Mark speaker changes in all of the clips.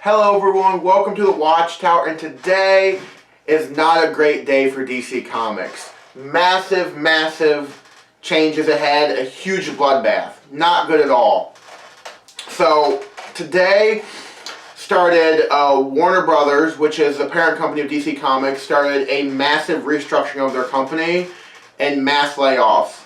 Speaker 1: Hello everyone, welcome to the Watchtower, and today is not a great day for DC Comics. Massive changes ahead, a huge bloodbath. Not good at all. So, today started Warner Brothers, which is the parent company of DC Comics, started a massive restructuring of their company and mass layoffs.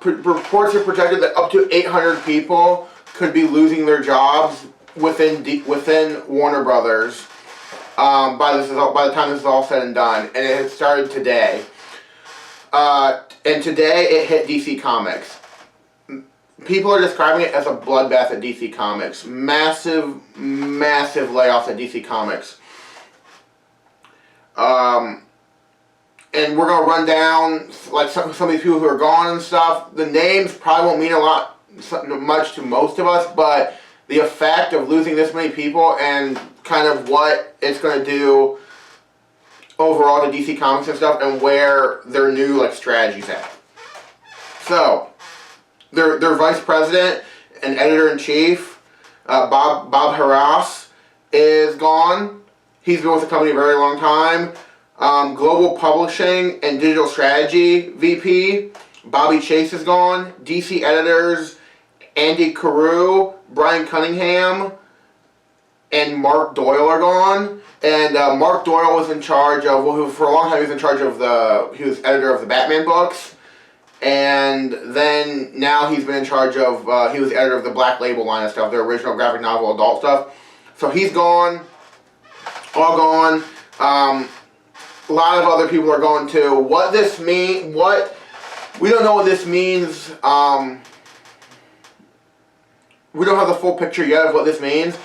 Speaker 1: Reports have projected that up to 800 people could be losing their jobs within Warner Brothers by the time this is all said and done, and it started today. And today it hit DC Comics. People are describing it as a bloodbath at DC Comics. Massive layoffs at DC Comics. And we're gonna run down like some of these people who are gone and stuff. The names probably won't mean much to most of us, but the effect of losing this many people and kind of what it's going to do overall to DC Comics and stuff, and where their new strategies at. So, their vice president and editor-in-chief, Bob Harras, is gone. He's been with the company a very long time. Global Publishing and Digital Strategy VP, Bobby Chase, is gone. DC editors, Andy Carew, Brian Cunningham, and Mark Doyle are gone. And Mark Doyle was in charge of, for a long time he was in charge of he was editor of the Batman books. And then now he's been in charge of, he was editor of the Black Label line of stuff, their original graphic novel adult stuff. So he's gone, all gone. A lot of other people are going too. What this means, we don't know what this means. We don't have the full picture yet of what this means,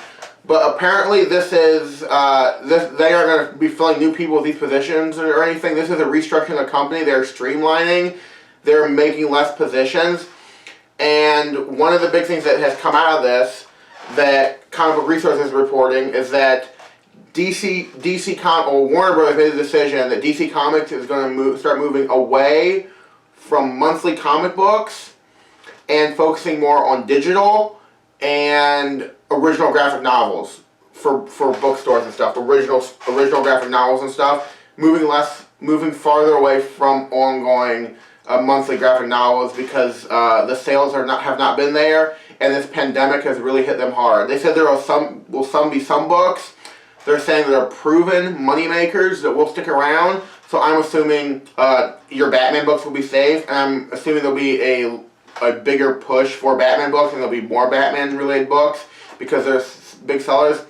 Speaker 1: but apparently this is, they are going to be filling new people with these positions or anything. This is a restructuring of the company. They're streamlining. They're making less positions. And one of the big things that has come out of this, that Comic Book Resources is reporting, is that Warner Brothers made the decision that DC Comics is going to start moving away from monthly comic books and focusing more on digital and original graphic novels for bookstores and stuff. Original graphic novels and stuff. Moving farther away from ongoing monthly graphic novels because the sales have not been there, and this pandemic has really hit them hard. They said there will be some books. They're saying there are proven moneymakers that will stick around. So I'm assuming your Batman books will be safe, and I'm assuming there'll be a bigger push for Batman books, and there'll be more Batman-related books because they're big sellers.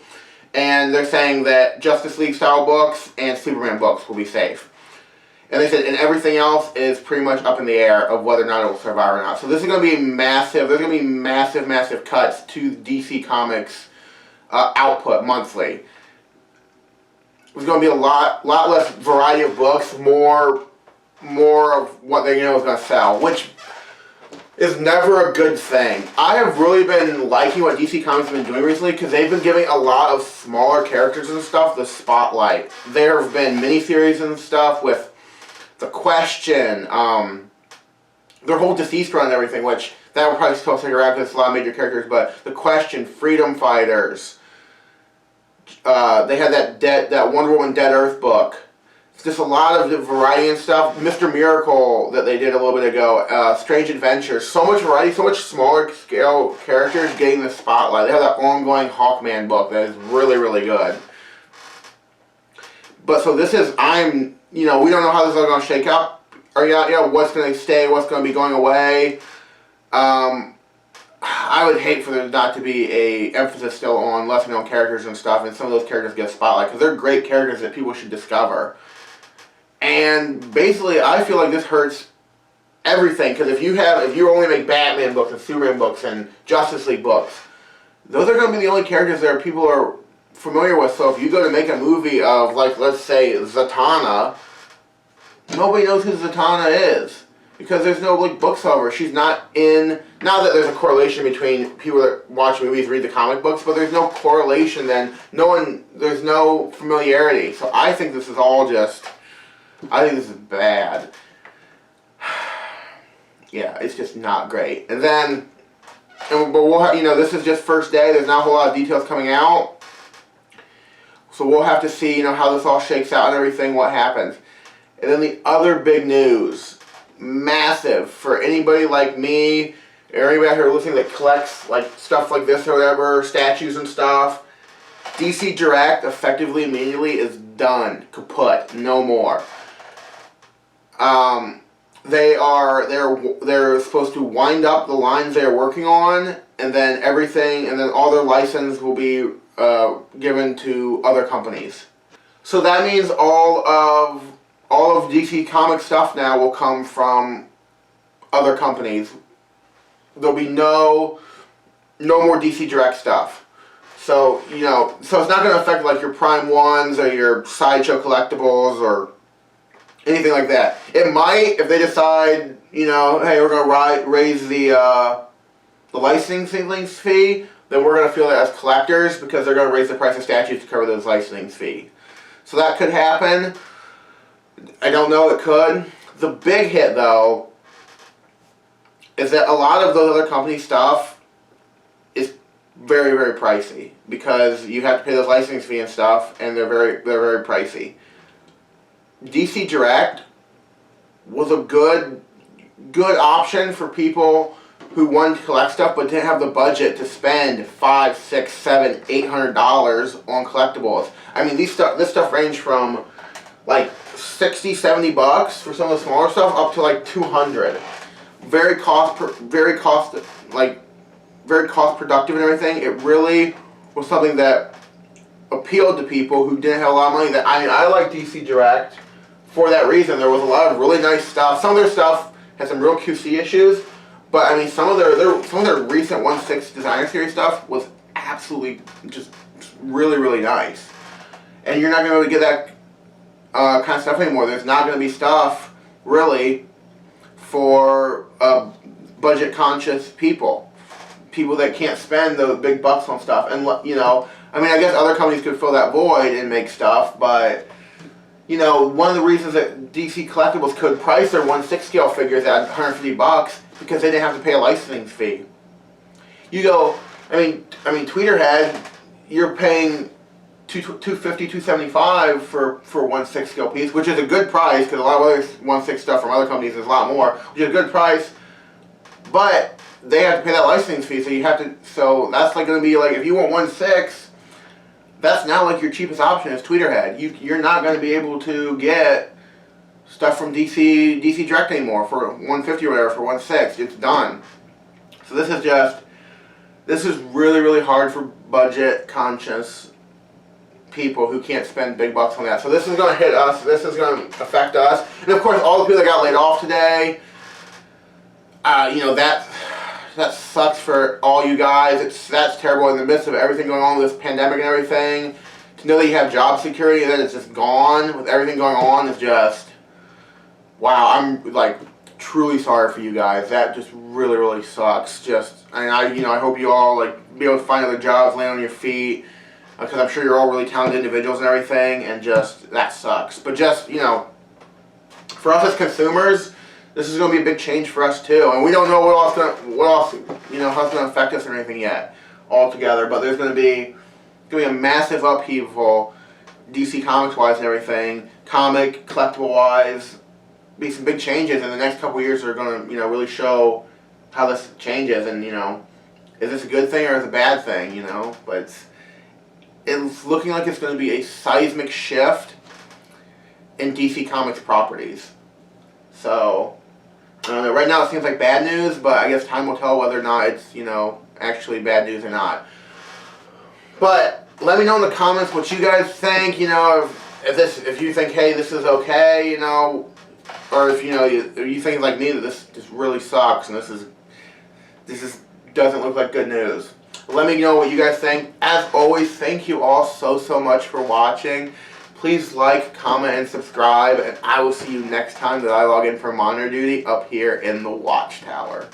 Speaker 1: And they're saying that Justice League style books and Superman books will be safe. And they said, and everything else is pretty much up in the air of whether or not it will survive or not. So this is going to be massive. There's going to be massive cuts to DC Comics output monthly. There's going to be a lot less variety of books, more of what they know is going to sell, which is never a good thing. I have really been liking what DC Comics have been doing recently because they've been giving a lot of smaller characters and stuff the spotlight. There have been miniseries and stuff with The Question, their whole Deceased run and everything, which that will probably still stick around because it's a lot of major characters, but The Question, Freedom Fighters, they had that Wonder Woman Dead Earth book. It's just a lot of variety and stuff. Mr. Miracle that they did a little bit ago. Strange Adventures. So much variety, so much smaller scale characters getting the spotlight. They have that ongoing Hawkman book that is really good. But so this is, we don't know how this is going to shake up. Or what's going to stay, what's going to be going away. I would hate for there not to be a emphasis still on lesser known characters and stuff, and some of those characters get a spotlight because they're great characters that people should discover. And basically, I feel like this hurts everything because if you only make Batman books and Superman books and Justice League books, those are going to be the only characters that people are familiar with. So if you go to make a movie of, let's say Zatanna, nobody knows who Zatanna is. Because there's no books of her. She's not in. Not that there's a correlation between people that watch movies, read the comic books, but there's no correlation then. There's no familiarity. So I think this is all I think this is bad. Yeah, it's just not great. And then but we'll have, this is just first day. There's not a whole lot of details coming out. So we'll have to see, how this all shakes out and everything, what happens. And then the other big news, massive for anybody like me, or anybody out here listening that collects like stuff like this or whatever, statues and stuff. DC Direct, effectively, immediately, is done, kaput, no more. They're supposed to wind up the lines they're working on, and then all their license will be given to other companies. So that means all of DC Comics stuff now will come from other companies. There'll be no more DC Direct stuff. So, so it's not going to affect like your Prime Ones or your Sideshow collectibles or anything like that. It might, if they decide, hey, we're going to raise the licensing fee, then we're going to feel it as collectors because they're going to raise the price of statues to cover those licensing fee. So that could happen. I don't know, it could. The big hit, though, is that a lot of those other company stuff is very, very pricey because you have to pay those licensing fee and stuff, and they're very pricey. DC Direct was a good option for people who wanted to collect stuff but didn't have the budget to spend $500, $600, $700, $800 on collectibles. I mean, this stuff ranged from like $60, $70 for some of the smaller stuff up to like $200. Very cost productive and everything. It really was something that appealed to people who didn't have a lot of money. I like DC Direct for that reason. There was a lot of really nice stuff. Some of their stuff had some real QC issues, but I mean some of their recent 1/6 Designer Series stuff was absolutely just really, really nice. And you're not going to be able to get that kind of stuff anymore. There's not going to be stuff really for budget conscious people that can't spend those big bucks on stuff. And I mean, I guess other companies could fill that void and make stuff, but one of the reasons that DC Collectibles could price their 1/6 scale figures at $150 because they didn't have to pay a licensing fee. I mean, Tweeterhead, you're paying $250, $275 for 1/6 scale piece, which is a good price because a lot of other 1/6 stuff from other companies is a lot more, which is a good price. But they have to pay that licensing fee, so that's like going to be like, if you want 1/6, that's now like your cheapest option is Tweeterhead. You're not going to be able to get stuff from DC Direct anymore for $150 or whatever for 1/6. It's done. So this is really, really hard for budget conscious people who can't spend big bucks on that. So this is going to hit us. This is going to affect us. And of course, all the people that got laid off today, that sucks for all you guys. That's terrible in the midst of everything going on with this pandemic and everything. To know that you have job security and then it's just gone with everything going on is just, wow. I'm like truly sorry for you guys. That just really, really sucks. I hope you all like be able to find other jobs, land on your feet, because I'm sure you're all really talented individuals and everything, and just that sucks. But just for us as consumers, this is going to be a big change for us too, and we don't know how it's going to affect us or anything yet altogether. But there's going to be a massive upheaval, DC Comics wise and everything, comic collectible wise. Be some big changes, and the next couple of years are going to really show how this changes, and is this a good thing or is it a bad thing? But it's looking like it's going to be a seismic shift in DC Comics properties. So I don't know. Right now it seems like bad news, but I guess time will tell whether or not it's actually bad news or not. But let me know in the comments what you guys think. If you think, hey, this is okay, or if you think like me that this just really sucks and this doesn't look like good news. Let me know what you guys think. As always, thank you all so much for watching. Please like, comment, and subscribe, and I will see you next time that I log in for monitor duty up here in the Watchtower.